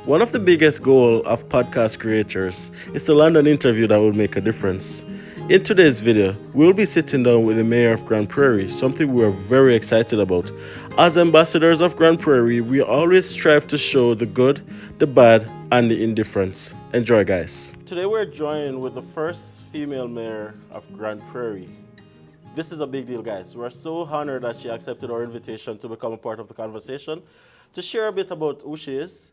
One of the biggest goals of podcast creators is to land an interview that will make a difference. In today's video, we'll be sitting down with the Mayor of Grand Prairie, something we are very excited about. As ambassadors of Grand Prairie, we always strive to show the good, the bad, and the indifference. Enjoy, guys. Today we're joined with the first female mayor of Grand Prairie. This is a big deal, guys. We're so honored that she accepted our invitation to become a part of the conversation, to share a bit about who she is,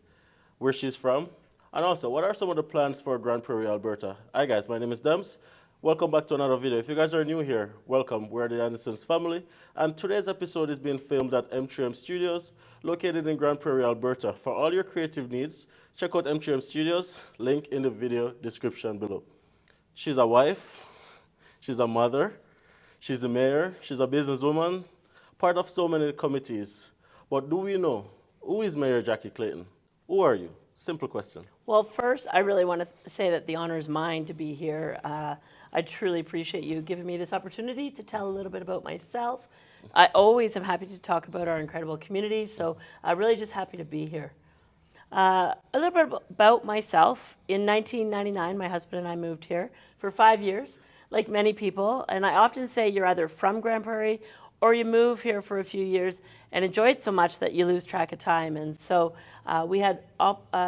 where she's from, and also what are some of the plans for Grand Prairie, Alberta. Hi guys, my name is Dems. Welcome back to another video. If you guys are new here, welcome. We're the Anderson's family, and today's episode is being filmed at M3M Studios, located in Grand Prairie, Alberta. For all your creative needs, check out M3M Studios, link in the video description below. She's a wife, she's a mother, she's the mayor, she's a businesswoman, part of so many committees. But do we know, who is Mayor Jackie Clayton? Who are you? Simple question. Well, first, I really want to say that the honor is mine to be here. I truly appreciate you giving me this opportunity to tell a little bit about myself. I always am happy to talk about our incredible community, so I'm really just happy to be here. A little bit about myself. In 1999, my husband and I moved here for 5 years, like many people, and I often say you're either from Grand Prairie or you move here for a few years and enjoy it so much that you lose track of time. And so we had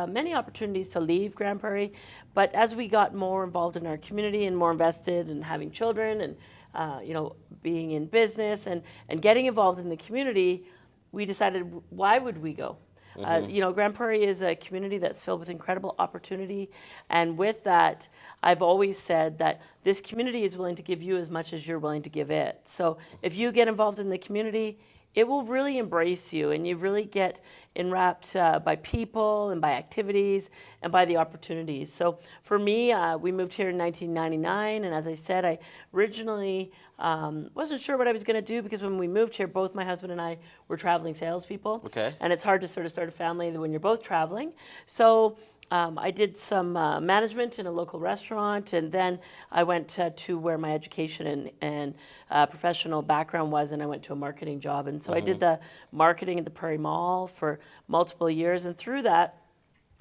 many opportunities to leave Grand Prairie, but as we got more involved in our community and more invested in having children and being in business and getting involved in the community, we decided, why would we go? Grand Prairie is a community that's filled with incredible opportunity. And with that, I've always said that this community is willing to give you as much as you're willing to give it. So if you get involved in the community, it will really embrace you, and you really get enwrapped by people and by activities and by the opportunities. So for me, we moved here in 1999, and as I said, I originally wasn't sure what I was going to do, because when we moved here, both my husband and I were traveling salespeople. Okay. And it's hard to sort of start a family when you're both traveling. So I did some management in a local restaurant, and then I went to where my education and professional background was, and I went to a marketing job. And so I did the marketing at the Prairie Mall for multiple years, and through that,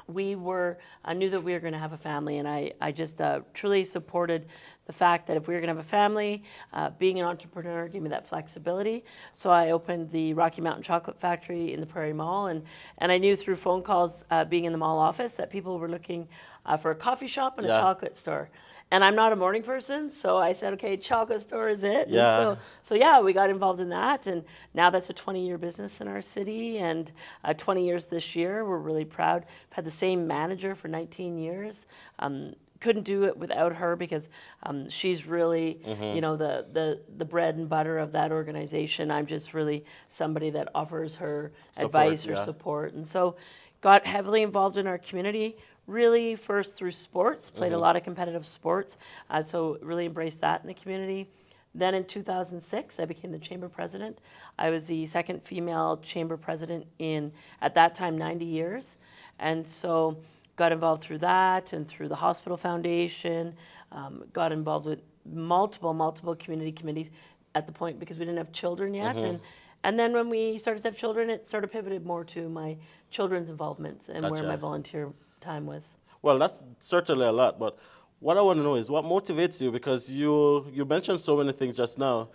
I knew that we were going to have a family, and I just truly supported the fact that if we were going to have a family, being an entrepreneur gave me that flexibility. So I opened the Rocky Mountain Chocolate Factory in the Prairie Mall, and I knew through phone calls being in the mall office that people were looking for a coffee shop and a chocolate store. And I'm not a morning person, so I said, okay, chocolate store is it. Yeah. And so yeah, we got involved in that, and now that's a 20-year business in our city, and 20 years this year. We're really proud. I've had the same manager for 19 years. Couldn't do it without her, because she's really, the bread and butter of that organization. I'm just really somebody that offers her advice or support, and so got heavily involved in our community. Really first through sports, played a lot of competitive sports, so really embraced that in the community. Then in 2006, I became the chamber president. I was the second female chamber president in, at that time, 90 years. And so got involved through that and through the hospital foundation, got involved with multiple community committees at the point, because we didn't have children yet. And then when we started to have children, it sort of pivoted more to my children's involvements and where my volunteer time was. Well, that's certainly a lot, but what I want to know is what motivates you, because you mentioned so many things just now.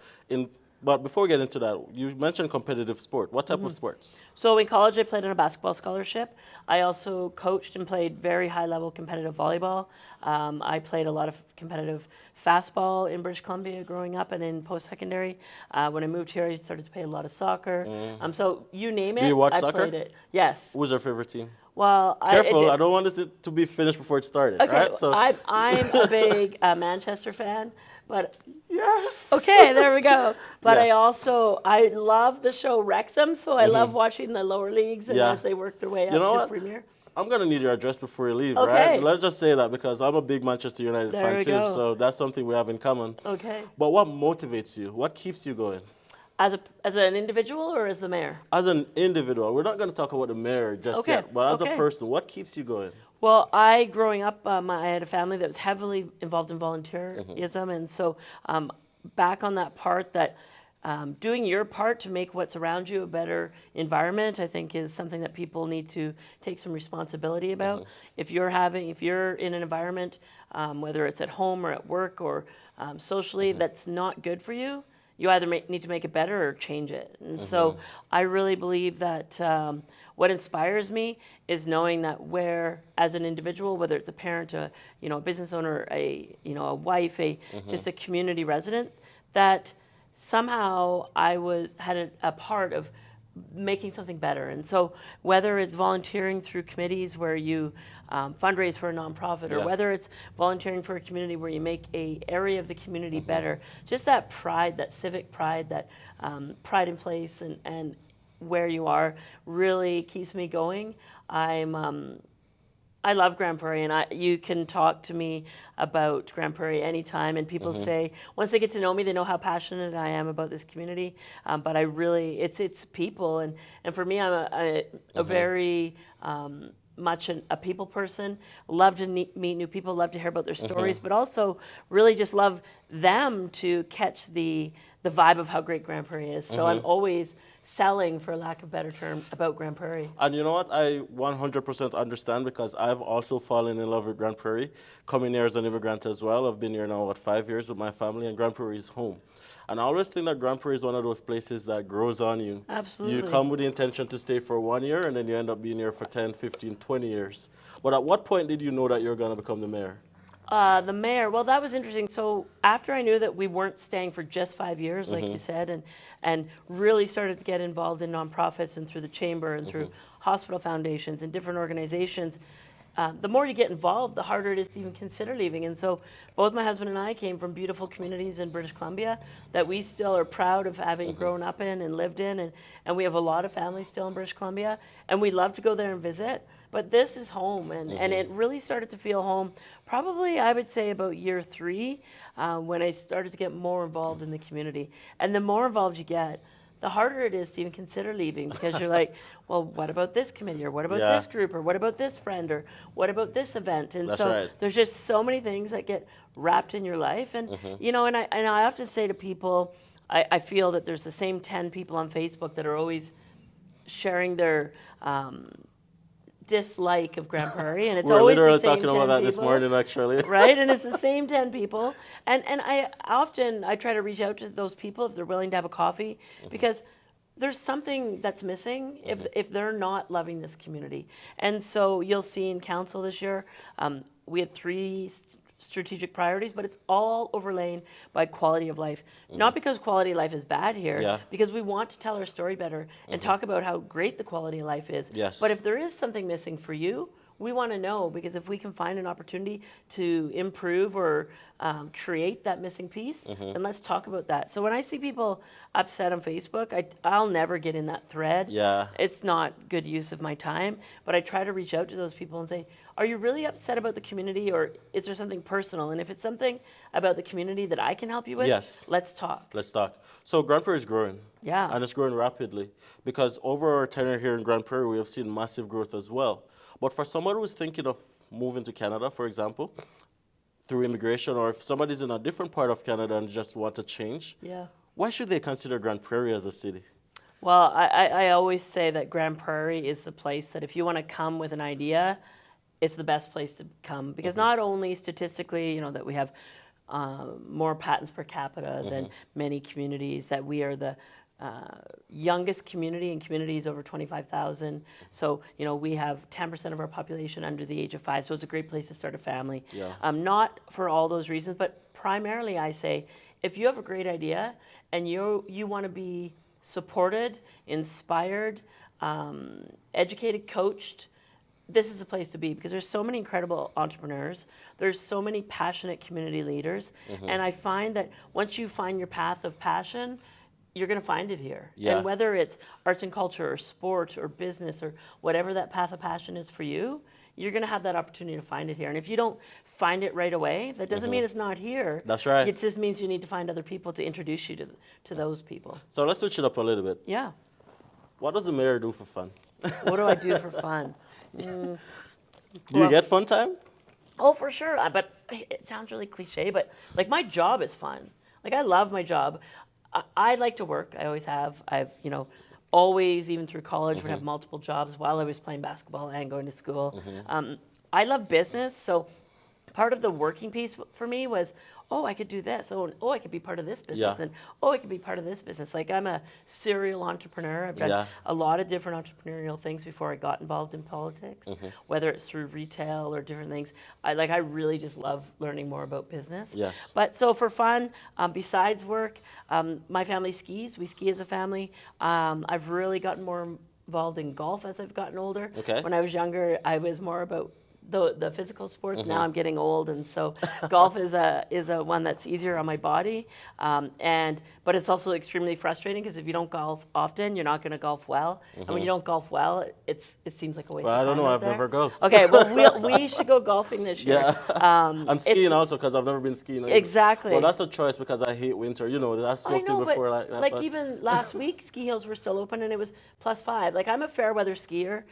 But before we get into that, you mentioned competitive sport. What type of sports? So in college, I played on a basketball scholarship. I also coached and played very high-level competitive volleyball. I played a lot of competitive fastball in British Columbia growing up and in post-secondary. When I moved here, I started to play a lot of soccer. So you name it, Do you watch I soccer? played it. Yes. Who's your favorite team? Well, Careful, I don't want this to be finished before it started. Okay, right? So I'm a big Manchester fan, but yes. okay, there we go. But Yes. I love the show Wrexham, so I love watching the lower leagues and as they work their way up to Premier. I'm going to need your address before you leave, Okay. right? Let's just say that, because I'm a big Manchester United There fan we too, go. so that's something we have in common. Okay. But what motivates you? What keeps you going? As an individual or as the mayor? As an individual, we're not going to talk about the mayor just Okay, yet, but as a okay. person, what keeps you going? Well, growing up, I had a family that was heavily involved in volunteerism, and so back on that part that doing your part to make what's around you a better environment, I think, is something that people need to take some responsibility about. If you're in an environment, whether it's at home or at work or socially, that's not good for you, you either need to make it better or change it. And so I really believe that what inspires me is knowing that where, as an individual, whether it's a parent, a business owner, a wife, just a community resident, that somehow I had a part of making something better. And so whether it's volunteering through committees where you fundraise for a nonprofit, or whether it's volunteering for a community where you make a area of the community better, just that pride, that civic pride, that pride in place and where you are really keeps me going. I love Grand Prairie, and you can talk to me about Grand Prairie anytime. And people say, once they get to know me, they know how passionate I am about this community. But I really, it's people, and for me, I'm a very much a people person. Love to meet new people, love to hear about their stories, but also really just love them to catch the vibe of how great Grand Prairie is. So I'm always selling, for lack of a better term, about Grand Prairie. And you know what? I 100% understand, because I've also fallen in love with Grand Prairie, coming here as an immigrant as well. I've been here now, 5 years with my family, and Grand Prairie is home. And I always think that Grand Prairie is one of those places that grows on you. Absolutely. You come with the intention to stay for 1 year, and then you end up being here for 10, 15, 20 years. But at what point did you know that you were going to become the mayor? The mayor, well, that was interesting. So after I knew that we weren't staying for just 5 years, like you said, and really started to get involved in nonprofits and through the chamber and through hospital foundations and different organizations, the more you get involved, the harder it is to even consider leaving. And so both my husband and I came from beautiful communities in British Columbia that we still are proud of having grown up in and lived in. And we have a lot of families still in British Columbia, and we love to go there and visit. But this is home, and it really started to feel home probably, I would say, about year 3, when I started to get more involved in the community. And the more involved you get, the harder it is to even consider leaving, because you're like, well, what about this committee, or what about this group, or what about this friend, or what about this event? And there's just so many things that get wrapped in your life. And and I often say to people, I feel that there's the same 10 people on Facebook that are always sharing their dislike of Grand Prairie, and it's We're always literally the same talking about that people, this morning, actually. right? And it's the same 10 people, and I try to reach out to those people if they're willing to have a coffee, because there's something that's missing if they're not loving this community. And so you'll see in council this year, we had 3 strategic priorities, but it's all overlain by quality of life. Not because quality of life is bad here, because we want to tell our story better and talk about how great the quality of life is. Yes. But if there is something missing for you, we want to know, because if we can find an opportunity to improve or create that missing piece, then let's talk about that. So when I see people upset on Facebook, I'll never get in that thread. It's not good use of my time, but I try to reach out to those people and say, are you really upset about the community, or is there something personal? And if it's something about the community that I can help you with, let's talk. Let's talk. So Grand Prairie is growing. Yeah. And it's growing rapidly, because over our tenure here in Grand Prairie, we have seen massive growth as well. But for someone who's thinking of moving to Canada, for example, through immigration, or if somebody's in a different part of Canada and just want to change, why should they consider Grand Prairie as a city? Well, I always say that Grand Prairie is the place that if you want to come with an idea, it's the best place to come, because not only statistically, that we have more patents per capita than many communities, that we are the youngest community in communities over 25,000. So, we have 10% of our population under the age of 5. So it's a great place to start a family. Not for all those reasons, but primarily I say, if you have a great idea and you want to be supported, inspired, educated, coached, this is a place to be, because there's so many incredible entrepreneurs. There's so many passionate community leaders. And I find that once you find your path of passion, you're going to find it here. And whether it's arts and culture or sport or business or whatever that path of passion is for you, you're going to have that opportunity to find it here. And if you don't find it right away, that doesn't mean it's not here. That's right. It just means you need to find other people to introduce you to those people. So let's switch it up a little bit. Yeah. What does the mayor do for fun? What do I do for fun? Do you get fun time? Oh, for sure. But it sounds really cliche, but like my job is fun. Like I love my job. I like to work. I always have. I've, always, even through college, would have multiple jobs while I was playing basketball and going to school. I love business, so part of the working piece for me was, oh, I could do this. Oh, I could be part of this business, Yeah. and oh, I could be part of this business. Like, I'm a serial entrepreneur. I've done Yeah. a lot of different entrepreneurial things before I got involved in politics, whether it's through retail or different things. I really just love learning more about business. Yes. But so for fun, besides work, my family skis. We ski as a family. I've really gotten more involved in golf as I've gotten older. Okay. When I was younger, I was more about the physical sports. Now I'm getting old, and so golf is a one that's easier on my body, but it's also extremely frustrating because if you don't golf often, you're not going to golf well, and when you don't golf well, it seems like a waste Well, of I time. don't know. out I've there. never golfed. Okay, well we should go golfing this year. Yeah. I'm skiing it's- also because I've never been skiing. Exactly. Well, that's a choice because I hate winter. I I smoked know, it before but like that. but even last week, ski hills were still open and it was +5. Like, I'm a fair weather skier.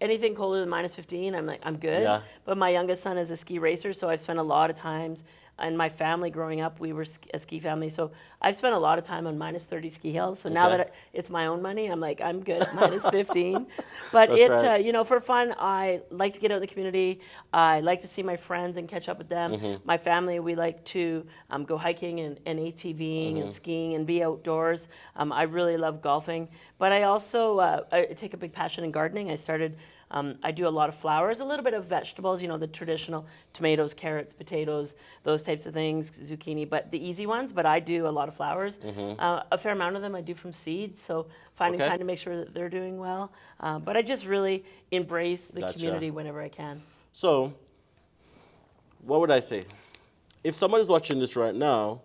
Anything colder than -15, I'm good. Yeah. But my youngest son is a ski racer, so I've spent a lot of times. And my family growing up, we were a ski family, so I've spent a lot of time on -30 ski hills. So now Okay. that it's my own money, I'm good at -15. But That's it's right. for fun. I like to get out in the community. I like to see my friends and catch up with them. My family, we like to go hiking and ATVing and skiing and be outdoors. I really love golfing, but I also I take a big passion in gardening. I do a lot of flowers, a little bit of vegetables, the traditional tomatoes, carrots, potatoes, those types of things, zucchini, but the easy ones. But I do a lot of flowers. A fair amount of them I do from seeds, so finding Okay. time to make sure that they're doing well. But I just really embrace the Gotcha. community whenever I can. So, what would I say? If someone is watching this right now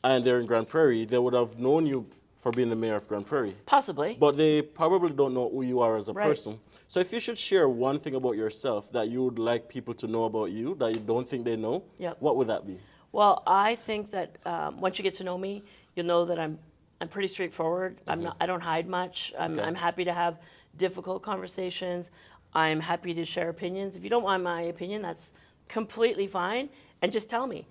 and they're in Grand Prairie, they would have known you for being the mayor of Grand Prairie. Possibly. But they probably don't know who you are as a Right. person. So if you should share one thing about yourself that you would like people to know about you that you don't think they know, Yep. what would that be? Well, I think that once you get to know me, you'll know that I'm pretty straightforward. I don't hide much. Okay. I'm happy to have difficult conversations. I'm happy to share opinions. If you don't want my opinion, that's completely fine, and just tell me.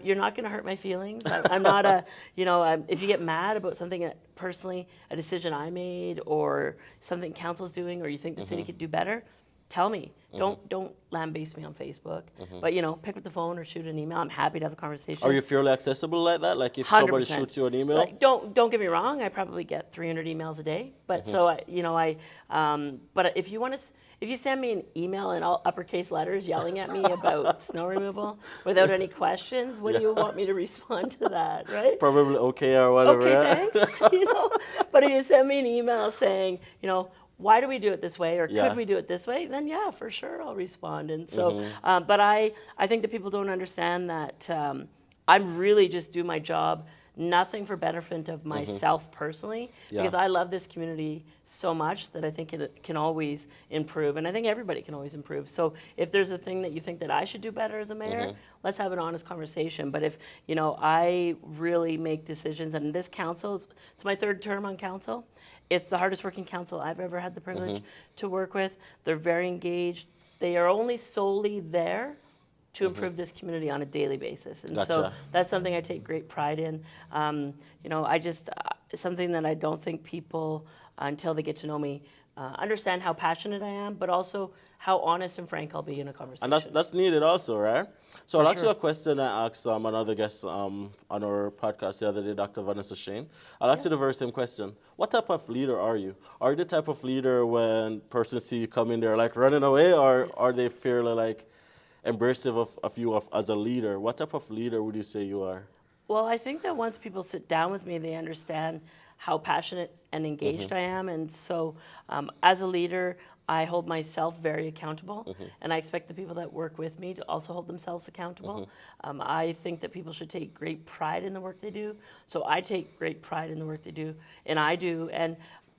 You're not going to hurt my feelings. I'm not if you get mad about something that personally, a decision I made or something council's doing, or you think the city could do better, tell me. Don't lambaste me on Facebook. But pick up the phone or shoot an email. I'm happy to have a conversation. Are you fairly accessible like that? Like if somebody 100%. shoots you an email? Like, don't get me wrong. I probably get 300 emails a day. But but if you send me an email in all uppercase letters yelling at me about snow removal without any questions, what do you want me to respond to that, right? Probably okay or whatever. Okay, right? thanks. But if you send me an email saying, why do we do it this way, or Yeah. could we do it this way, then yeah, for sure I'll respond. And so, but I think that people don't understand that I really just do my job, nothing for benefit of myself personally, Yeah. because I love this community so much that I think it can always improve, and I think everybody can always improve. So if there's a thing that you think that I should do better as a mayor, let's have an honest conversation. But if I really make decisions, and this council it's my third term on council. It's the hardest working council I've ever had the privilege to work with. They're very engaged. They are only solely there to improve this community on a daily basis. And so Gotcha. that's something I take great pride in. I just, something that I don't think people, until they get to know me, understand how passionate I am, but also how honest and frank I'll be in a conversation. And that's needed also, right? So I'll ask you sure. a question I asked another guest on our podcast the other day, Dr. Vanessa Shane. I'll ask you the very same question. What type of leader are you? Are you the type of leader when persons see you come in there like running away, or are they fairly like embracive of you as a leader? What type of leader would you say you are? Well, I think that once people sit down with me, they understand how passionate and engaged I am. And so as a leader, I hold myself very accountable, and I expect the people that work with me to also hold themselves accountable. I think that people should take great pride in the work they do. So I take great pride in the work they do, and I do.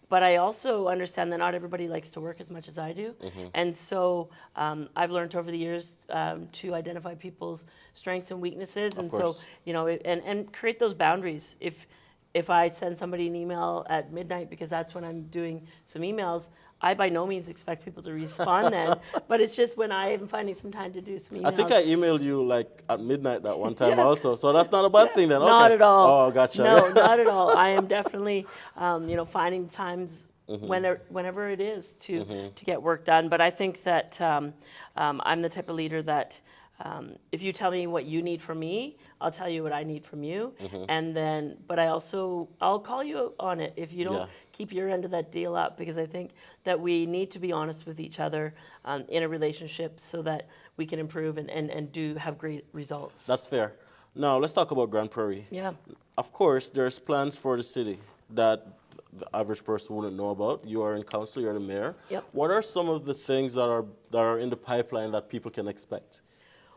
But I also understand that not everybody likes to work as much as I do. And so I've learned over the years to identify people's strengths and weaknesses. Of And course. so, and create those boundaries. If I send somebody an email at midnight because that's when I'm doing some emails, I by no means expect people to respond then, but it's just when I am finding some time to do some emails. I think I emailed you like at midnight that one time Yeah. also, so that's not a bad thing then. Not Okay. at all. Oh, gotcha. No, not at all. I am definitely, finding times Mm-hmm. whenever it is to get work done. But I think that I'm the type of leader that if you tell me what you need from me, I'll tell you what I need from you, Mm-hmm. and then. But I'll call you on it if you don't Yeah. keep your end of that deal up, because I think that we need to be honest with each other in a relationship so that we can improve and do have great results. That's fair. Now let's talk about Grand Prairie. Yeah. Of course, there's plans for the city that the average person wouldn't know about. You are in council, you're the mayor. Yep. What are some of the things that are in the pipeline that people can expect?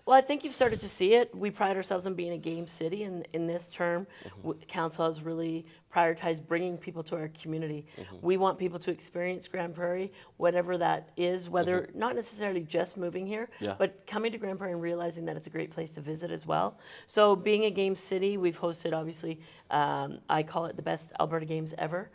Well, I think you've started to see it. We pride ourselves on being a game city, and in this term, council has really prioritized bringing people to our community. We want people to experience Grand Prairie, whatever that is, whether not necessarily just moving here, Yeah. but coming to Grand Prairie and realizing that it's a great place to visit as well. So being a game city, we've hosted, obviously, I call it the best Alberta Games ever.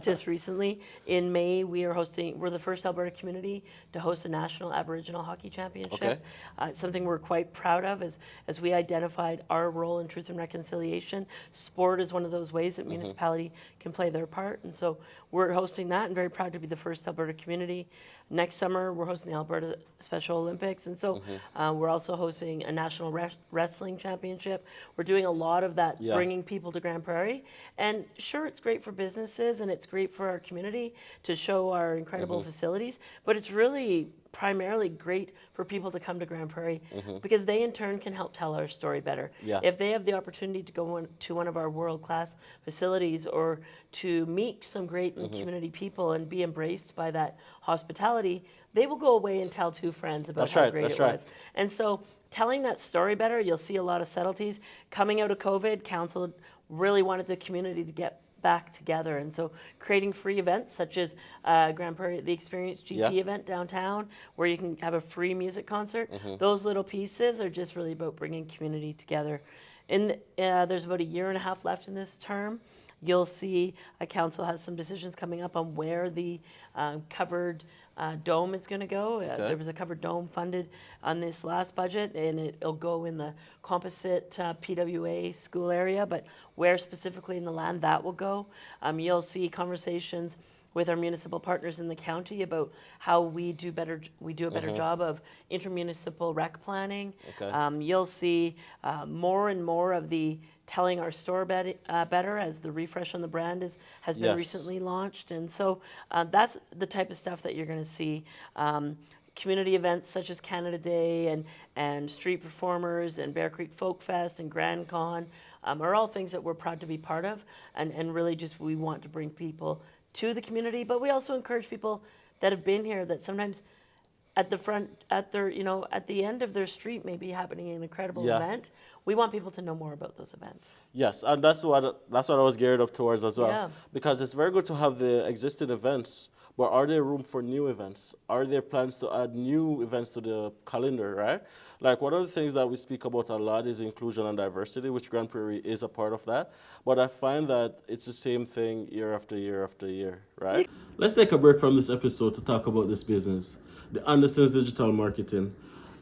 Just recently, in May, we're the first Alberta community to host a national Aboriginal hockey championship. Okay. It's something we're quite proud of as we identified our role in truth and reconciliation. Sport is one of those ways that municipality can play their part. And so we're hosting that and very proud to be the first Alberta community. Next summer, we're hosting the Alberta Special Olympics. And so we're also hosting a national wrestling championship. We're doing a lot of that, Yeah. bringing people to Grand Prairie. And sure, it's great for businesses and it's great for our community to show our incredible facilities, but it's really primarily great for people to come to Grand Prairie because they in turn can help tell our story better. Yeah. If they have the opportunity to go to one of our world-class facilities or to meet some great community people and be embraced by that hospitality, they will go away and tell two friends about That's how right, great that's it right. was. And so telling that story better, you'll see a lot of subtleties. Coming out of COVID, council really wanted the community to get back together, and so creating free events such as Grand Prairie, the Experience GP Yeah. event downtown, where you can have a free music concert. Those little pieces are just really about bringing community together. And there's about a year and a half left in this term. You'll see council has some decisions coming up on where the covered dome is going to go. There was a covered dome funded on this last budget, and it'll go in the composite PWA school area, but where specifically in the land that will go. You'll see conversations with our municipal partners in the county about how we do a better job of intermunicipal rec planning. Okay. You'll see more and more of the telling our store better as the refresh on the brand has been Yes. recently launched. And so that's the type of stuff that you're going to see. Community events such as Canada Day and street performers and Bear Creek Folk Fest and Grand Con are all things that we're proud to be part of, and really just we want to bring people to the community, but we also encourage people that have been here that sometimes at the front, at the end of their street may be happening an incredible Yeah. event. We want people to know more about those events. Yes, and that's what I was geared up towards as well. Yeah. Because it's very good to have the existing events, but are there room for new events? Are there plans to add new events to the calendar, right? Like one of the things that we speak about a lot is inclusion and diversity, which Grand Prairie is a part of that. But I find that it's the same thing year after year after year, right? Let's take a break from this episode to talk about this business, the Anderson's Digital Marketing.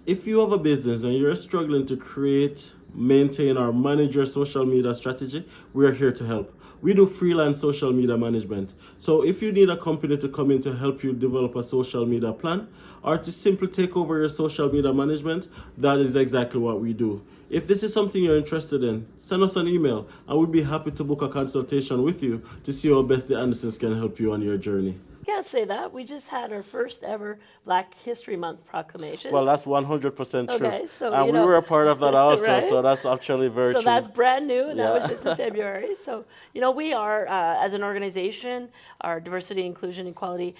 If you have a business and you're struggling to create, maintain, or manage your social media strategy, we are here to help. We do freelance social media management. So if you need a company to come in to help you develop a social media plan or to simply take over your social media management, that is exactly what we do. If this is something you're interested in, send us an email and we'd be happy to book a consultation with you to see how best the Andersons can help you on your journey. Can't say that. We just had our first ever Black History Month proclamation. Well, that's 100% true. Okay, so, and we were a part of that also, right? so that's actually very So true. that's brand new, and that Yeah. was just in February. So, we are, as an organization, our diversity, inclusion, equality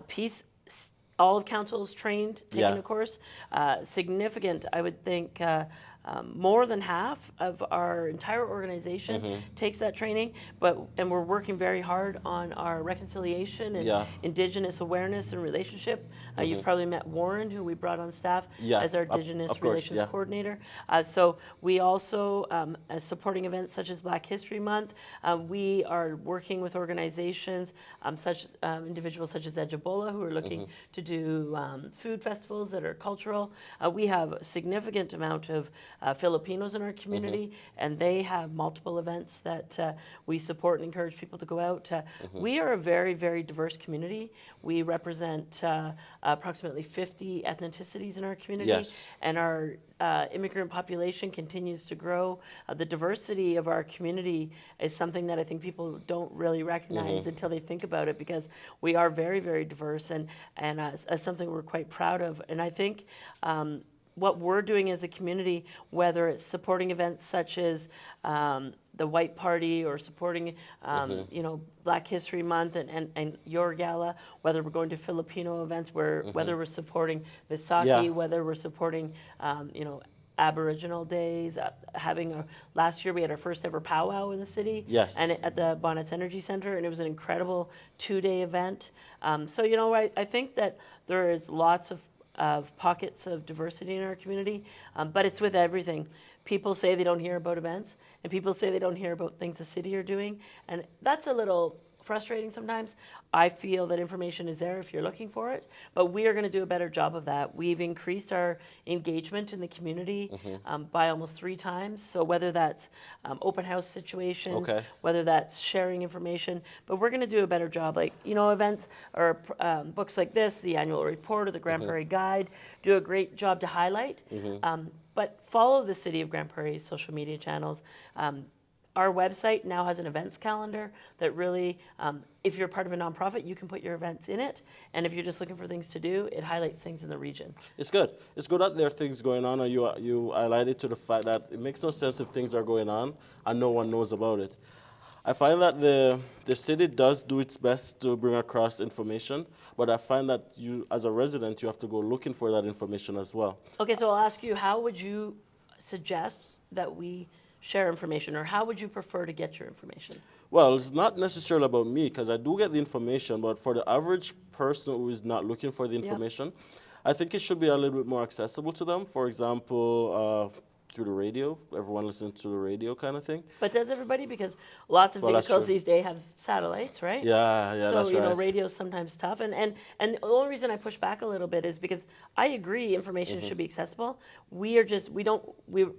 piece, all of council is trained, taking Yeah. a course. Significant, I would think, more than half of our entire organization takes that training, and we're working very hard on our reconciliation and Yeah. Indigenous awareness and relationship. You've probably met Warren, who we brought on staff Yeah, as our of Indigenous course, Relations yeah. Coordinator. So we also, as supporting events such as Black History Month, we are working with organizations such as individuals such as Ejebola, who are looking to do food festivals that are cultural. We have a significant amount of Filipinos in our community, and they have multiple events that we support and encourage people to go out. We are a very, very diverse community. We represent approximately 50 ethnicities in our community, Yes. and our immigrant population continues to grow. The diversity of our community is something that I think people don't really recognize until they think about it, because we are very, very diverse, and as something we're quite proud of. And I think what we're doing as a community, whether it's supporting events such as the White Party or supporting, Black History Month and your gala, whether we're going to Filipino events, whether we're supporting Visaki, Yeah. whether we're supporting, Aboriginal days, last year we had our first ever powwow in the city. Yes. And at the Bonnets Energy Center, and it was an incredible 2-day event. So, I think that there is lots of pockets of diversity in our community, but it's with everything. People say they don't hear about events, and people say they don't hear about things the city are doing, and that's a little frustrating sometimes. I feel that information is there if you're looking for it, but we are going to do a better job of that. We've increased our engagement in the community by almost 3 times. So whether that's open house situations, Okay. whether that's sharing information, but we're going to do a better job. Like, events or books like this, the annual report or the Grand Prairie Guide, do a great job to highlight. But follow the City of Grand Prairie's social media channels. Our website now has an events calendar that really, if you're part of a nonprofit, you can put your events in it. And if you're just looking for things to do, it highlights things in the region. It's good. It's good that there are things going on, and you highlighted to the fact that it makes no sense if things are going on and no one knows about it. I find that the city does do its best to bring across information, but I find that you, as a resident, you have to go looking for that information as well. Okay, so I'll ask you, how would you suggest that we share information, or how would you prefer to get your information? Well, it's not necessarily about me, because I do get the information, but for the average person who is not looking for the information, I think it should be a little bit more accessible to them. For example, through the radio, everyone listens to the radio kind of thing. But does everybody? Because lots of Well, that's vehicles true. these days have satellites, right? Yeah, So, that's right. radio's sometimes tough. And the only reason I push back a little bit is because I agree information should be accessible. We're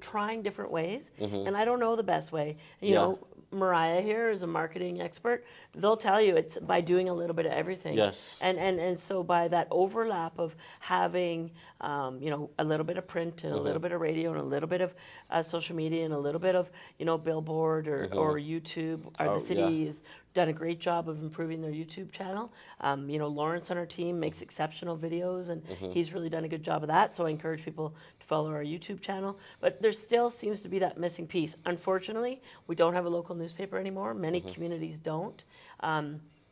trying different ways, and I don't know the best way. You know, Mariah here is a marketing expert. They'll tell you it's by doing a little bit of everything. Yes. And so by that overlap of having, a little bit of print and a little bit of radio and a little bit of social media and a little bit of, billboard or YouTube, the city has done a great job of improving their YouTube channel. Lawrence on our team makes exceptional videos, and he's really done a good job of that. So I encourage people to follow our YouTube channel. But there still seems to be that missing piece. Unfortunately, we don't have a local newspaper anymore. Many communities don't.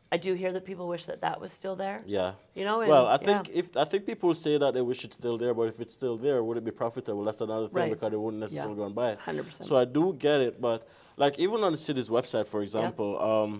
I do hear that people wish that was still there. Yeah. And, Well, I think people say that they wish it's still there, but if it's still there, would it be profitable? That's another thing, Right. because they wouldn't necessarily go and buy it. 100%. So I do get it, but like even on the city's website, for example,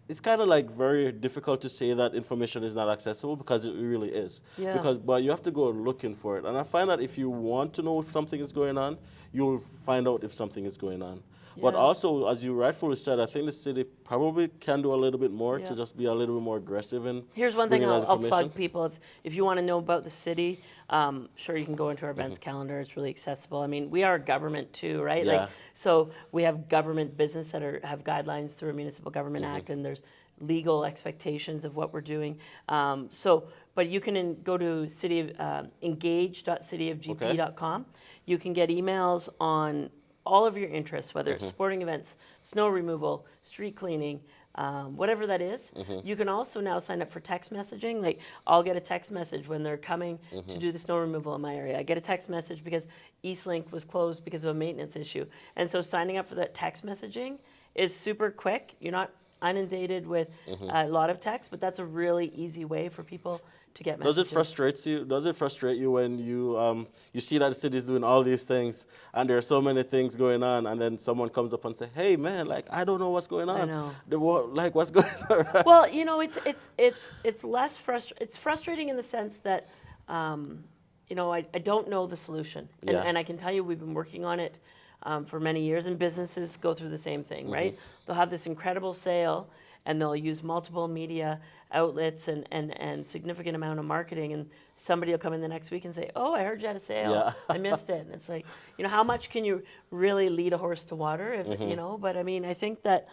it's kind of like very difficult to say that information is not accessible, because it really is. Yeah. But you have to go looking for it, and I find that if you want to know if something is going on, you'll find out if something is going on. But Yeah. also, as you rightfully said, I think the city probably can do a little bit more Yeah. to just be a little bit more aggressive in Here's one thing bringing that I'll information. plug people. If you want to know about the city, sure, you can go into our events calendar. It's really accessible. I mean, we are government too, right? Yeah. So we have government business that have guidelines through a Municipal Government Act, and there's legal expectations of what we're doing. But you can go to engage.cityofgp.com. You can get emails on all of your interests, whether it's sporting events, snow removal, street cleaning, whatever that is. You can also now sign up for text messaging. Like, I'll get a text message when they're coming to do the snow removal in my area. I get a text message because Eastlink was closed because of a maintenance issue. And so signing up for that text messaging is super quick. You're not inundated with a lot of text, but that's a really easy way for people to get Does it messages. frustrate you? Does it frustrate you when you see that the city is doing all these things and there are so many things going on, and then someone comes up and say, "Hey, man, like I don't know what's going on. I know. Like what's going on?" Well, it's less it's frustrating in the sense that I don't know the solution, Yeah. and I can tell you we've been working on it for many years, and businesses go through the same thing, right? They'll have this incredible sale, and they'll use multiple media outlets and significant amount of marketing, and somebody will come in the next week and say, "Oh, I heard you had a sale. Yeah. I missed it." And it's like, how much can you really lead a horse to water? If but I mean, I think that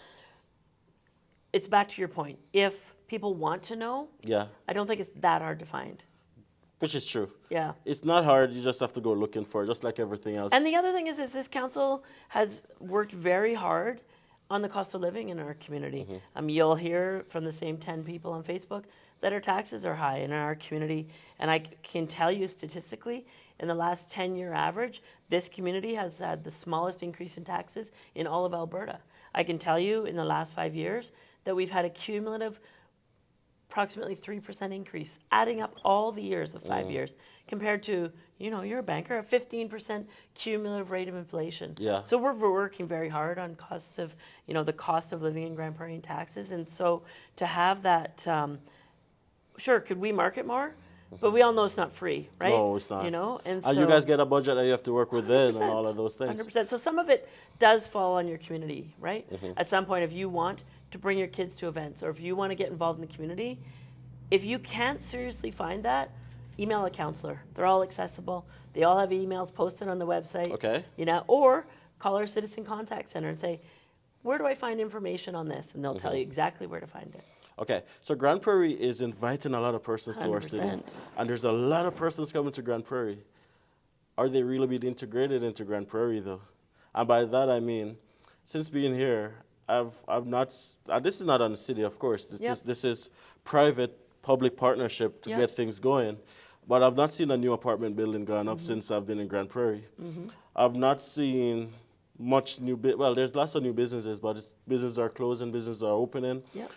it's back to your point. If people want to know, Yeah, I don't think it's that hard to find. which is true. Yeah. It's not hard. You just have to go looking for it, just like everything else. And the other thing is this council has worked very hard on the cost of living in our community. You'll hear from the same 10 people on Facebook that our taxes are high in our community. And I can tell you statistically, in the last 10-year average, this community has had the smallest increase in taxes in all of Alberta. I can tell you in the last 5 years that we've had a cumulative approximately 3% increase, adding up all the years of 5 years, compared to, you're a banker, a 15% cumulative rate of inflation. Yeah. So we're working very hard on costs of, the cost of living in Grand Prairie and taxes. And so to have that, sure, could we market more? But we all know it's not free, right? No, it's not. And And so you guys get a budget that you have to work within and 100%, all of those things. 100%. So some of it does fall on your community, right? At some point, if you want to bring your kids to events or if you want to get involved in the community, if you can't seriously find that, email a counselor. They're all accessible. They all have emails posted on the website. Okay. Or call our citizen contact center and say, where do I find information on this? And they'll tell you exactly where to find it. Okay, so Grand Prairie is inviting a lot of persons to our city, 100%. and there's a lot of persons coming to Grand Prairie. Are they really being integrated into Grand Prairie though? And by that I mean, since being here, I've not. This is not on the city, of course. This is private public partnership to get things going. But I've not seen a new apartment building gone up since I've been in Grand Prairie. I've not seen much new. Well, there's lots of new businesses, but businesses are closing, businesses are opening. Yep.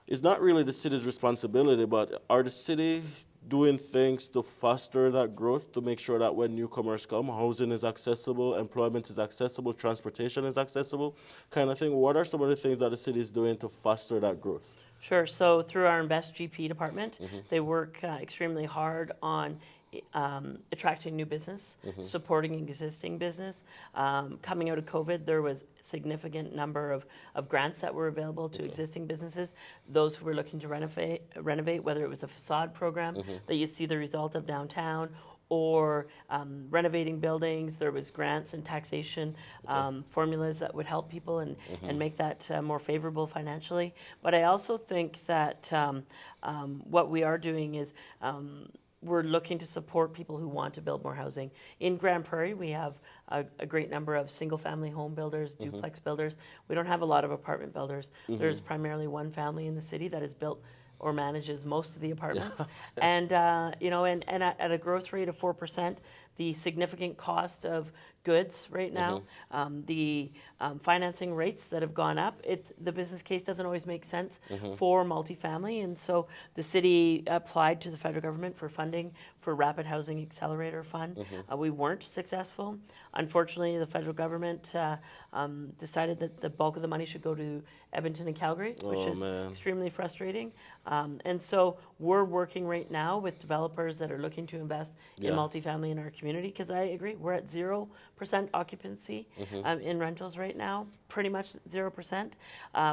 It's not really the city's responsibility, but are the city doing things to foster that growth, to make sure that when newcomers come, housing is accessible, employment is accessible, transportation is accessible, kind of thing? What are some of the things that the city is doing to foster that growth? Sure. So through our Invest GP department, they work extremely hard on attracting new business, supporting existing business. Coming out of COVID, there was a significant number of grants that were available to existing businesses. Those who were looking to renovate, whether it was a facade program that you see the result of downtown, or renovating buildings. There was grants and taxation formulas that would help people and make that more favorable financially. But I also think that what we are doing is we're looking to support people who want to build more housing. In Grand Prairie, we have a great number of single-family home builders, duplex builders. We don't have a lot of apartment builders. There's primarily one family in the city that has built or manages most of the apartments. And at a growth rate of 4%, the significant cost of goods right now, the financing rates that have gone up, the business case doesn't always make sense for multifamily. And so the city applied to the federal government for funding for Rapid Housing Accelerator Fund. We weren't successful. Unfortunately, the federal government decided that the bulk of the money should go to Edmonton and Calgary, which is extremely frustrating. And so we're working right now with developers that are looking to invest in multifamily in our community, because I agree, we're at 0% occupancy in rentals right now, pretty much 0%.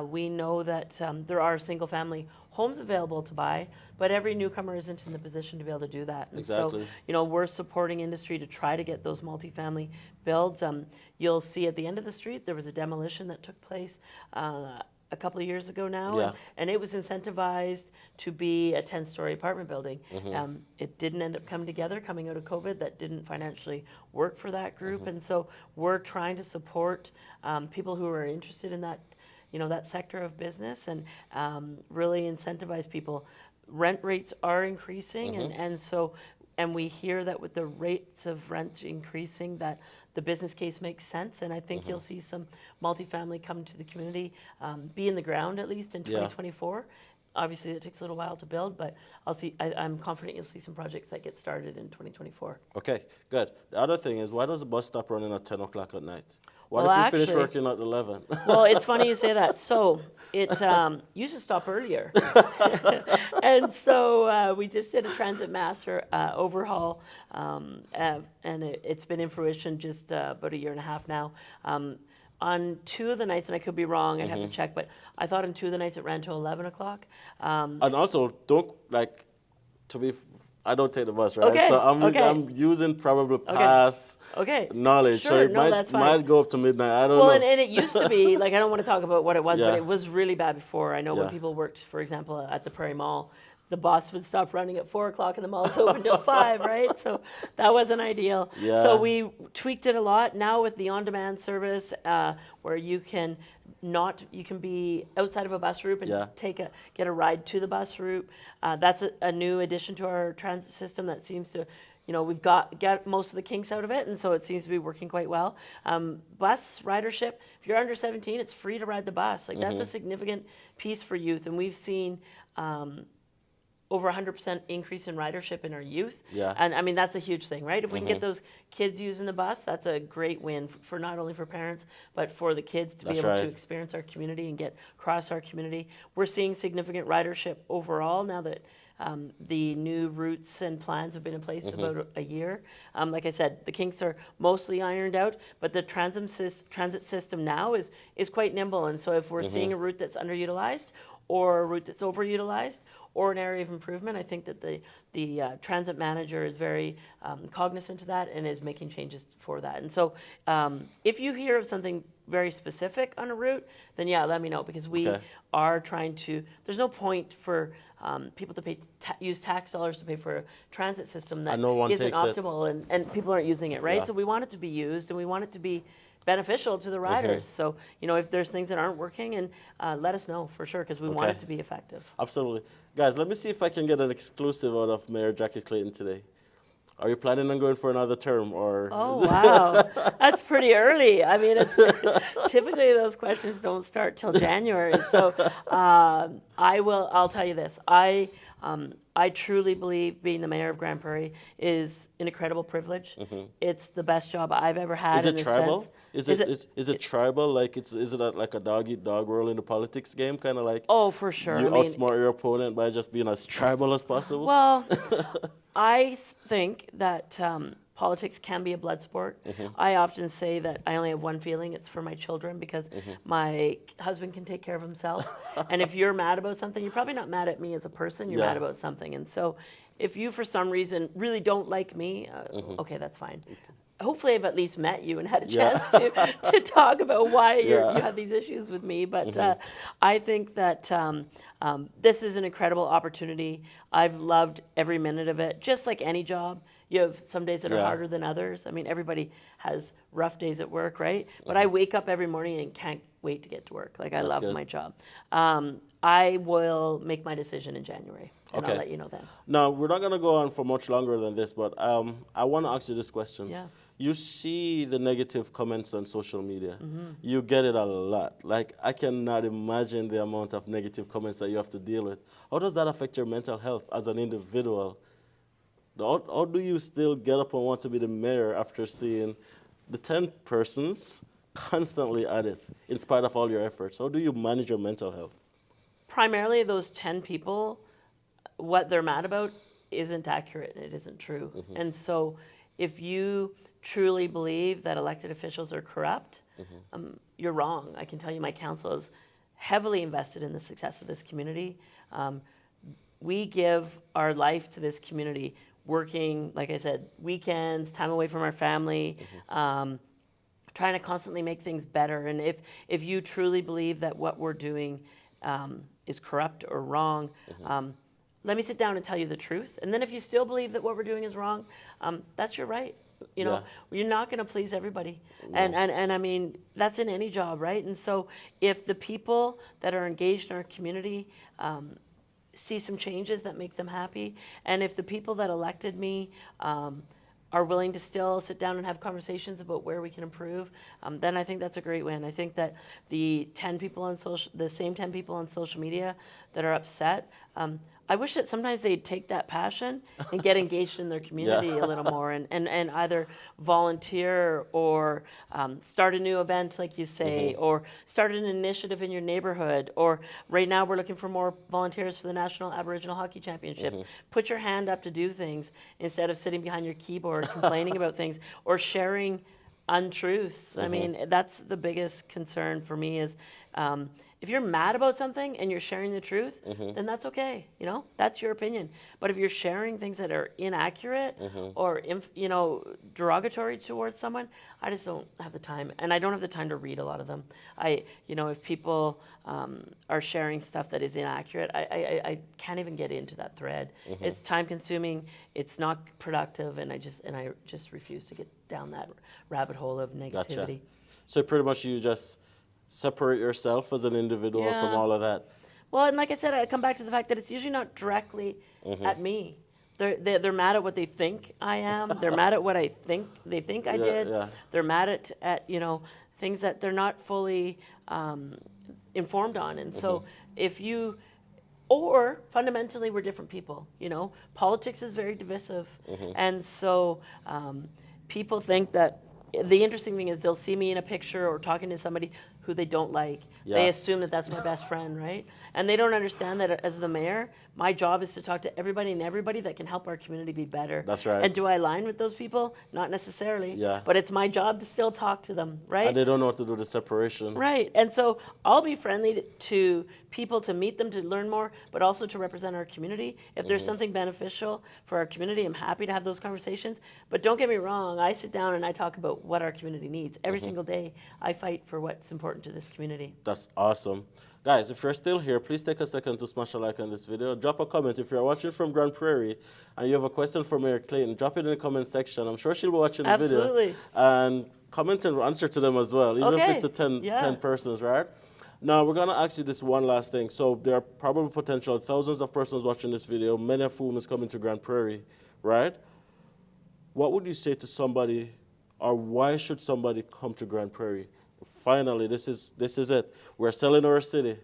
We know that there are single-family homes available to buy, but every newcomer isn't in the position to be able to do that. And Exactly. so, we're supporting industry to try to get those multifamily builds. You'll see at the end of the street, there was a demolition that took place a couple of years ago now, and it was incentivized to be a 10-story apartment building. It didn't end up coming together coming out of COVID. That didn't financially work for that group, and so we're trying to support people who are interested in that, that sector of business, and really incentivize people. Rent rates are increasing, and we hear that with the rates of rent increasing, that the business case makes sense, and I think you'll see some multifamily come to the community, be in the ground at least in 2024. Obviously, it takes a little while to build, but I'm confident you'll see some projects that get started in 2024. Okay, good. The other thing is, why does the bus stop running at 10 o'clock at night? What Well, if we finish actually- working at 11? Well, it's funny you say that. So it used to stop earlier. And so we just did a transit master overhaul, and it's been in fruition just about a year and a half now. On 2 of the nights, and I could be wrong, I'd have to check, but I thought on 2 of the nights it ran till 11 o'clock. And also, I don't take the bus, right? Okay, So okay. I'm using probably past knowledge. Sure, So it no, that's fine. might go up to midnight. I don't know. Well, and it used to be, like, I don't want to talk about what it was, Yeah. but it was really bad before. I know when Yeah. people worked, for example, at the Prairie Mall, the bus would stop running at 4 o'clock and the mall's open till 5, right? So that wasn't ideal. Yeah. So we tweaked it a lot. Now with the on-demand service, where you can be outside of a bus route and get a ride to the bus route. That's a new addition to our transit system that seems to, we've got most of the kinks out of it, and so it seems to be working quite well. Bus ridership, if you're under 17, it's free to ride the bus. Like, that's a significant piece for youth, and we've seen over 100% increase in ridership in our youth. Yeah. And I mean, that's a huge thing, right? If we can get those kids using the bus, that's a great win for not only for parents, but for the kids to be able to experience our community and get across our community. We're seeing significant ridership overall now that the new routes and plans have been in place about a year. Like I said, the kinks are mostly ironed out, but the transit system now is quite nimble. And so if we're seeing a route that's underutilized or a route that's overutilized or an area of improvement, I think that the transit manager is very cognizant of that and is making changes for that. And so if you hear of something very specific on a route, then let me know, because we are trying to, there's no point for people to use tax dollars to pay for a transit system that isn't optimal and people aren't using it, right? Yeah. So we want it to be used and we want it to be beneficial to the riders. So, if there's things that aren't working, and let us know for sure, because we want it to be effective. Absolutely. Guys, let me see if I can get an exclusive out of Mayor Jackie Clayton today. Are you planning on going for another term, or? Oh, wow. That's pretty early. I mean, it's typically those questions don't start till January. So I'll tell you this. I truly believe being the mayor of Grand Prairie is an incredible privilege. It's the best job I've ever had. Is it tribal? Is it tribal? Like, is it like a dog eat dog world in the politics game, kind of like? Oh, for sure. You outsmart your opponent by just being as tribal as possible. Well, I think that politics can be a blood sport. I often say that I only have one feeling. It's for my children, because my husband can take care of himself. And if you're mad about something, you're probably not mad at me as a person. You're mad about something. And so if you, for some reason, really don't like me, okay, that's fine. Hopefully I've at least met you and had a chance to talk about why you have these issues with me. But I think that this is an incredible opportunity. I've loved every minute of it. Just like any job, you have some days that are harder than others. I mean, everybody has rough days at work, right? But I wake up every morning and can't wait to get to work. Like, I love my job. I will make my decision in January, and I'll let you know then. Now, we're not going to go on for much longer than this, but I want to ask you this question. Yeah. You see the negative comments on social media. You get it a lot. Like, I cannot imagine the amount of negative comments that you have to deal with. How does that affect your mental health as an individual? How do you still get up and want to be the mayor after seeing the 10 persons constantly at it, in spite of all your efforts? How do you manage your mental health? Primarily, those 10 people, what they're mad about isn't accurate. It isn't true. And so if you truly believe that elected officials are corrupt, you're wrong. I can tell you my council is heavily invested in the success of this community. We give our life to this community, working, like I said, weekends, time away from our family, trying to constantly make things better. And if you truly believe that what we're doing is corrupt or wrong, let me sit down and tell you the truth. And then if you still believe that what we're doing is wrong, that's your right. You're not going to please everybody. No. And I mean, that's in any job, right? And so if the people that are engaged in our community see some changes that make them happy, and if the people that elected me are willing to still sit down and have conversations about where we can improve, then I think that's a great win. I think that the same 10 people on social media that are upset, I wish that sometimes they'd take that passion and get engaged in their community a little more, and either volunteer or start a new event, like you say, or start an initiative in your neighborhood. Or right now we're looking for more volunteers for the National Aboriginal Hockey Championships. Put your hand up to do things instead of sitting behind your keyboard complaining about things or sharing untruths. I mean, that's the biggest concern for me is if you're mad about something and you're sharing the truth, then that's okay. You know, that's your opinion. But if you're sharing things that are inaccurate or, derogatory towards someone, I just don't have the time. And I don't have the time to read a lot of them. If people are sharing stuff that is inaccurate, I can't even get into that thread. It's time consuming. It's not productive. And I just refuse to get down that rabbit hole of negativity. Gotcha. So pretty much you just separate yourself as an individual from all of that. Well, and like I said, I come back to the fact that it's usually not directly at me. They're mad at what they think I am. They're mad at what they think I did. Yeah. They're mad at things that they're not fully informed on. And so or fundamentally we're different people. Politics is very divisive, and so people think that. The interesting thing is they'll see me in a picture or talking to somebody who they don't like. Yeah. They assume that that's my best friend, right? And they don't understand that as the mayor, my job is to talk to everybody and everybody that can help our community be better. That's right. And do I align with those people? Not necessarily. Yeah. But it's my job to still talk to them, right? And they don't know what to do with the separation. Right. And so I'll be friendly to people, to meet them, to learn more, but also to represent our community. If there's something beneficial for our community, I'm happy to have those conversations. But don't get me wrong, I sit down and I talk about what our community needs. Every single day, I fight for what's important to this community. That's awesome. Guys, if you're still here, please take a second to smash a like on this video. Drop a comment. If you're watching from Grand Prairie and you have a question for Mayor Clayton, drop it in the comment section. I'm sure she'll be watching the video. And comment and answer to them as well, even if it's the 10 persons, right? Now, we're going to ask you this one last thing. So there are probably potential thousands of persons watching this video, many of whom is coming to Grand Prairie, right? What would you say to somebody, or why should somebody come to Grand Prairie? Finally, this is it. We're selling our city.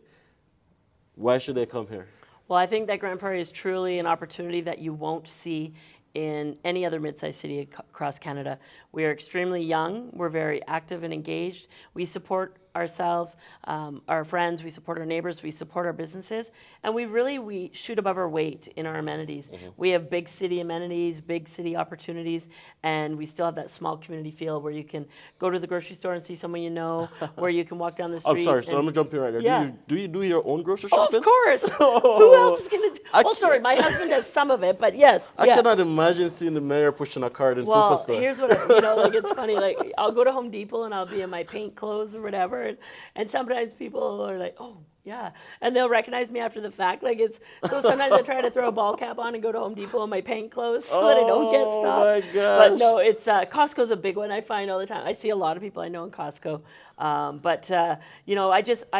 Why should they come here? Well, I think that Grand Prairie is truly an opportunity that you won't see in any other mid-sized city across Canada. We are extremely young. We're very active and engaged. We support ourselves, our friends, we support our neighbors, we support our businesses, and we shoot above our weight in our amenities. We have big city amenities, big city opportunities, and we still have that small community feel where you can go to the grocery store and see someone you know, where you can walk down the street. I'm sorry, so I'm going to jump in right there. Yeah. Do you do your own grocery shopping? Oh, of course. Who else is going to do? Well, sorry, my husband does some of it, but yes. I cannot imagine seeing the mayor pushing a cart in Superstore. Well, here's what, it's funny, I'll go to Home Depot and I'll be in my paint clothes or whatever, and sometimes people are like, oh, yeah. And they'll recognize me after the fact. So sometimes I try to throw a ball cap on and go to Home Depot in my paint clothes so that I don't get stopped. Oh, my gosh. But no, it's Costco's a big one I find all the time. I see a lot of people I know in Costco. I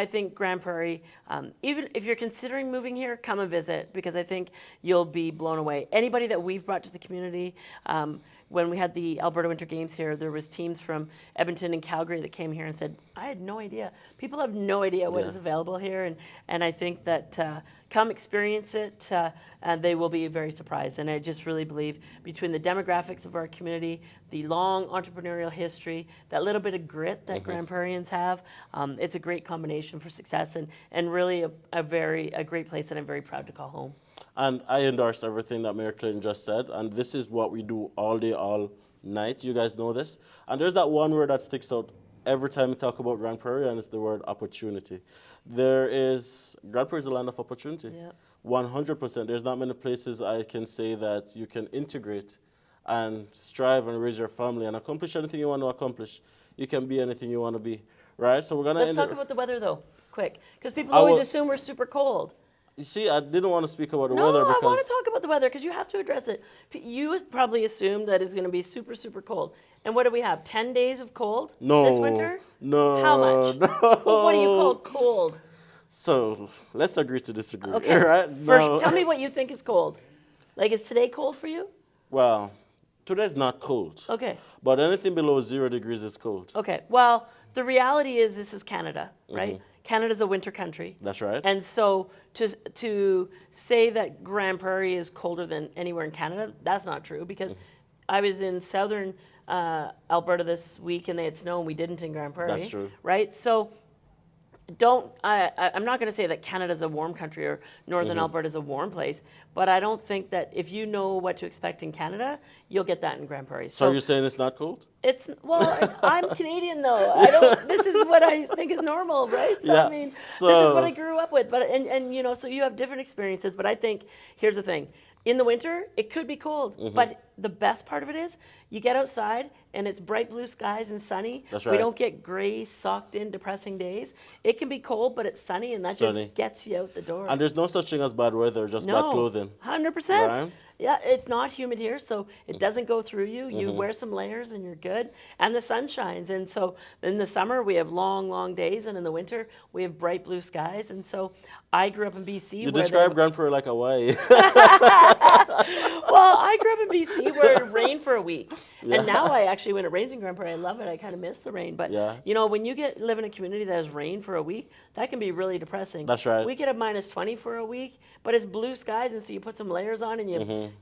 think Grand Prairie, even if you're considering moving here, come and visit, because I think you'll be blown away. Anybody that we've brought to the community, when we had the Alberta Winter Games here, there was teams from Edmonton and Calgary that came here and said, I had no idea. People have no idea what is available here, and I think that come experience it, and they will be very surprised. And I just really believe between the demographics of our community, the long entrepreneurial history, that little bit of grit that Grand Prairians have, it's a great combination for success, and really a great place that I'm very proud to call home. And I endorse everything that Mayor Clayton just said, and this is what we do all day, all night. You guys know this. And there's that one word that sticks out every time we talk about Grand Prairie, and it's the word opportunity. Grand Prairie is a land of opportunity. Yeah. 100%. There's not many places I can say that you can integrate and strive and raise your family and accomplish anything you want to accomplish. You can be anything you want to be, right? So we're going to Let's talk about the weather, though, quick, because people always assume we're super cold. You see, I didn't want to speak about the weather because... No, I want to talk about the weather because you have to address it. You probably assumed that it's going to be super, super cold. And what do we have, 10 days of cold this winter? No. How much? No. Well, what do you call cold? So, let's agree to disagree. Okay. Right? First, tell me what you think is cold. Is today cold for you? Well, Today's not cold. Okay. But anything below 0 degrees is cold. Okay. Well, the reality is this is Canada, right? Canada's a winter country. That's right. And so to say that Grand Prairie is colder than anywhere in Canada, that's not true because I was in southern Alberta this week and they had snow and we didn't in Grand Prairie. That's true. Right? So I'm not going to say that Canada's a warm country or northern Alberta's a warm place, but I don't think that if you know what to expect in Canada, you'll get that in Grand Prairie. So you're saying it's not cold? It's, well, I'm Canadian though. This is what I think is normal, right? So, Yeah. I mean, So- this is what I grew up with. But, and you know, so you have different experiences, but I think, here's the thing. In the winter, it could be cold, but the best part of it is you get outside and it's bright blue skies and sunny. That's We right. don't get gray, socked in, depressing days. It can be cold, but it's sunny and that Sunny. just gets you out the door. And there's no such thing as bad weather, just bad clothing. 100%. Right? Yeah, it's not humid here, so it doesn't go through you. You wear some layers and you're good. And the sun shines. And so in the summer, we have long, long days. And in the winter, we have bright blue skies. And so I grew up in BC. You describe Grand Prairie like Hawaii. Well, I grew up in BC where it rained for a week. And now when it rains in Grand Prairie, I love it. I kind of miss the rain. But, you know, when you live in a community that has rain for a week, that can be really depressing. That's right. We get a -20 for a week, but it's blue skies. And so you put some layers on and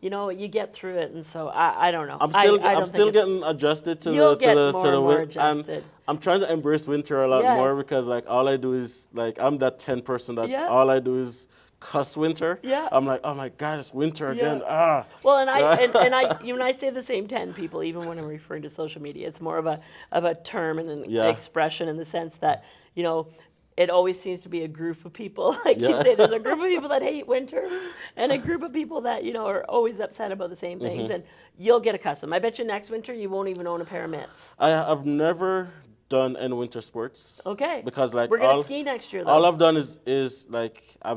you know, you get through it. And so I don't know. I'm I still getting adjusted to You'll the get to more the and more winter. adjusted. And I'm trying to embrace winter a lot Yes. more because like all I do is like I'm that 10 person that Yeah. all I do is cuss winter. Yeah. I'm like, oh my God, it's winter Yeah. again. Ah. Well, and I say the same 10 people, even when I'm referring to social media. It's more of a term and an expression in the sense that, you know, it always seems to be a group of people. Like you say, there's a group of people that hate winter and a group of people that, you know, are always upset about the same things. And you'll get accustomed. I bet you next winter you won't even own a pair of mitts. I've never done any winter sports. Okay. Because like we're gonna ski next year though. all I've done is like I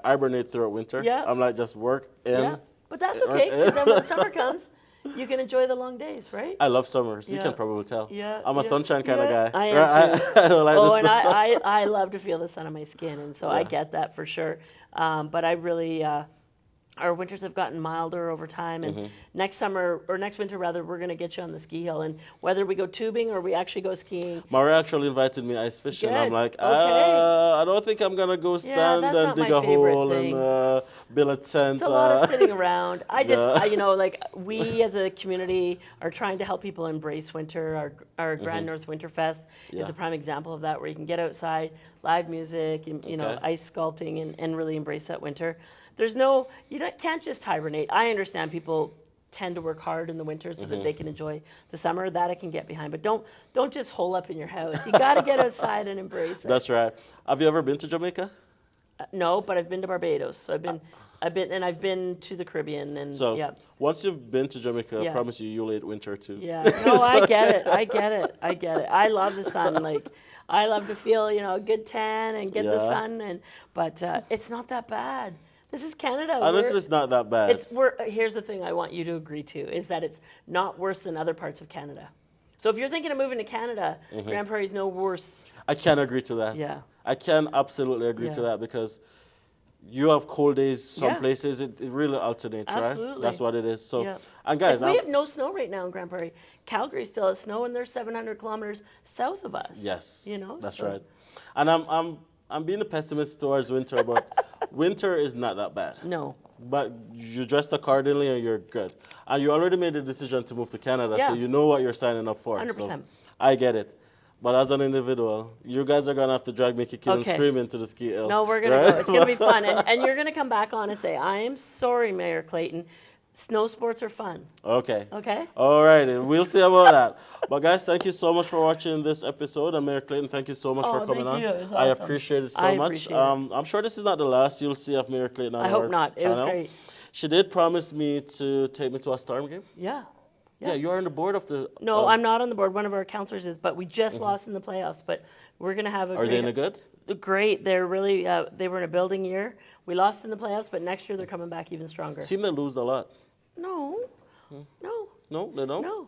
hibernate throughout winter. Yeah. I'm like just work in. Yeah, but that's okay because then when summer comes, you can enjoy the long days, right? I love summers. You Yeah. can probably tell. Yeah, I'm a yeah, sunshine kind of yeah. guy. I am Right? too. I don't like Oh, this and stuff. I love to feel the sun on my skin, and so I get that for sure. But I really, our winters have gotten milder over time, and next winter rather, we're gonna get you on the ski hill, and whether we go tubing or we actually go skiing. Maria actually invited me ice fishing. I'm Good. like, Okay. I don't think I'm gonna go stand that's and not dig my a favorite hole thing. and build a tent. It's a lot of sitting around. Yeah. You know, like we as a community are trying to help people embrace winter. Our Grand North Winter Fest is a prime example of that, where you can get outside, live music, you know, ice sculpting, and really embrace that winter. Can't just hibernate. I understand people tend to work hard in the winter so that they can enjoy the summer. That I can get behind. But don't just hole up in your house. You got to get outside and embrace it. That's right. Have you ever been to Jamaica? No, but I've been to Barbados. So I've been to the Caribbean, and So yeah. once you've been to Jamaica, I Yeah. promise you'll hate winter too. Yeah, no, I get it. I love the sun. Like, I love to feel, you know, a good tan and get the Yeah. sun, but it's not that bad. This is Canada. Honestly, it's not that bad. Here's the thing I want you to agree to is that it's not worse than other parts of Canada. So if you're thinking of moving to Canada, Grand Prairie's no worse. I can agree to that. Yeah. I can absolutely agree to Yeah. that because you have cold days some Yeah. places. It really alternates, right? Absolutely. That's what it is. So, Yeah. and guys, we have no snow right now in Grand Prairie. Calgary still has snow, and they're 700 kilometers south of us. yes, You know, that's so- right. And I'm being a pessimist towards winter, but winter is not that bad. No. But you dressed accordingly and you're good. And you already made the decision to move to Canada, so Yeah. you know what you're signing up for. 100%. So I get it. But as an individual, you guys are going to have to drag me kicking and Okay. screaming to the ski hill. No, we're going right? to go. It's going to be fun. And you're going to come back on and say, I am sorry, Mayor Clayton. Snow sports are fun. Okay. Okay? All right. We'll see about that. But guys, thank you so much for watching this episode. And Mayor Clayton, thank you so much for coming thank on. you. It was I awesome. appreciate it so I much. appreciate it. I'm sure this is not the last you'll see of Mayor Clayton on I hope our not. It was channel. great. She did promise me to take me to a Storm game. Yeah. Yeah, you're on the board of the... No, I'm not on the board. One of our counselors is, but we just lost in the playoffs. But we're going to have a Are they any good? Great. They're really, they were in a building year. We lost in the playoffs, but next year they're coming back even stronger. Seem they lose a lot. No. No. No, they don't? No.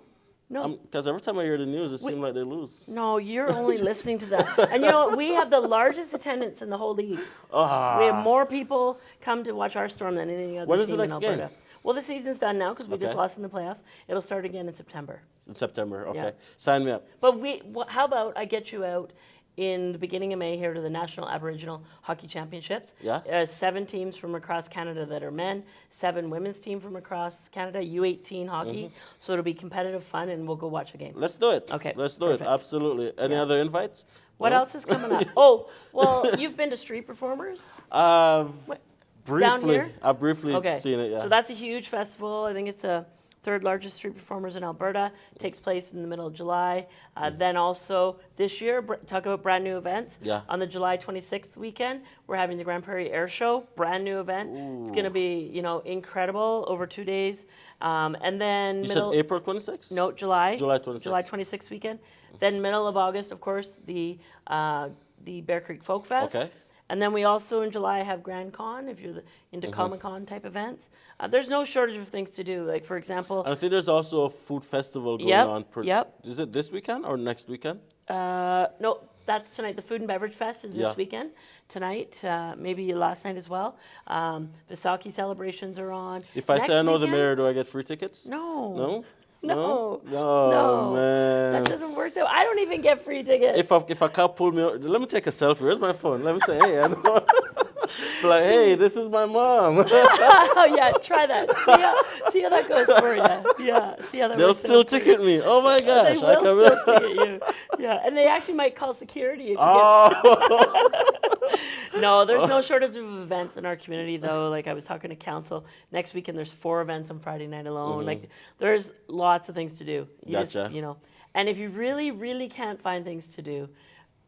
No. Because every time I hear the news, it seems like they lose. No, you're only listening to that. And you know what? We have the largest attendance in the whole league. Ah. We have more people come to watch our Storm than any other When is the team in next game? Alberta. Well, the season's done now because we just Okay. lost in the playoffs. It'll start again in September. In September, okay. Yeah. Sign me up. But how about I get you out in the beginning of May here to the National Aboriginal Hockey Championships? Yeah. 7 teams from across Canada that are men, 7 women's team from across Canada, U18 hockey. So it'll be competitive fun, and we'll go watch a game. Let's do it. Okay, Let's do perfect. it. Absolutely. Any other invites? What No? else is coming up? Oh, well, you've been to street performers? Briefly. here? I've briefly Okay. seen it, yeah. So that's a huge festival. I think it's the 3rd largest street performers in Alberta. It takes place in the middle of July. Then also this year, talk about brand new events. Yeah. On the July 26th weekend, we're having the Grand Prairie Air Show, brand new event. It's going to be, incredible over 2 days. And then You said April 26th? No, July. July 26th. July 26th weekend. Then middle of August, of course, the Bear Creek Folk Fest. Okay. And then we also in July have Grand Con, if you're into Comic Con type events. There's no shortage of things to do. Like, for example, And I think there's also a food festival going Yep, on. yep. Is it this weekend or next weekend? no, that's tonight. The Food and Beverage Fest is Yeah. this weekend, tonight, maybe last night as well. The Saki celebrations are on. If I Next say I know the weekend- mayor, do I get free tickets? No. No? No. No, No. man. That doesn't work though. I don't even get free tickets. If a cop pull me over, let me take a selfie. Where's my phone? Let me say, hey, I know. Like, hey, this is my mom. Oh yeah, try that. See how that goes for you. Yeah, see how that They'll works still out for you. ticket me. Oh my They gosh. I can will still ticket you. Yeah, and they actually might call security if you Oh. No, there's no shortage of events in our community, though. Like I was talking to council, next weekend there's 4 events on Friday night alone. Like there's lots of things to do. You Gotcha. just, and if you really, really can't find things to do,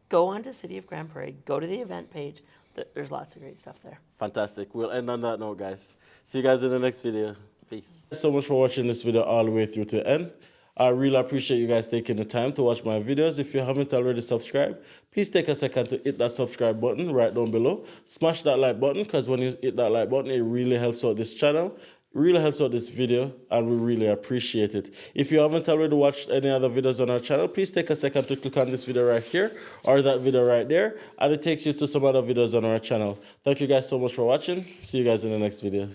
go on to City of Grand Prairie, go to the event page. There's lots of great stuff there. Fantastic. We'll end on that note, guys. See you guys in the next video. Peace. Thanks so much for watching this video all the way through to the end. I really appreciate you guys taking the time to watch my videos. If you haven't already subscribed, please take a second to hit that subscribe button right down below. Smash that like button, because when you hit that like button, it really helps out this channel, really helps out this video, and we really appreciate it. If you haven't already watched any other videos on our channel, please take a second to click on this video right here or that video right there, and it takes you to some other videos on our channel. Thank you guys so much for watching. See you guys in the next video.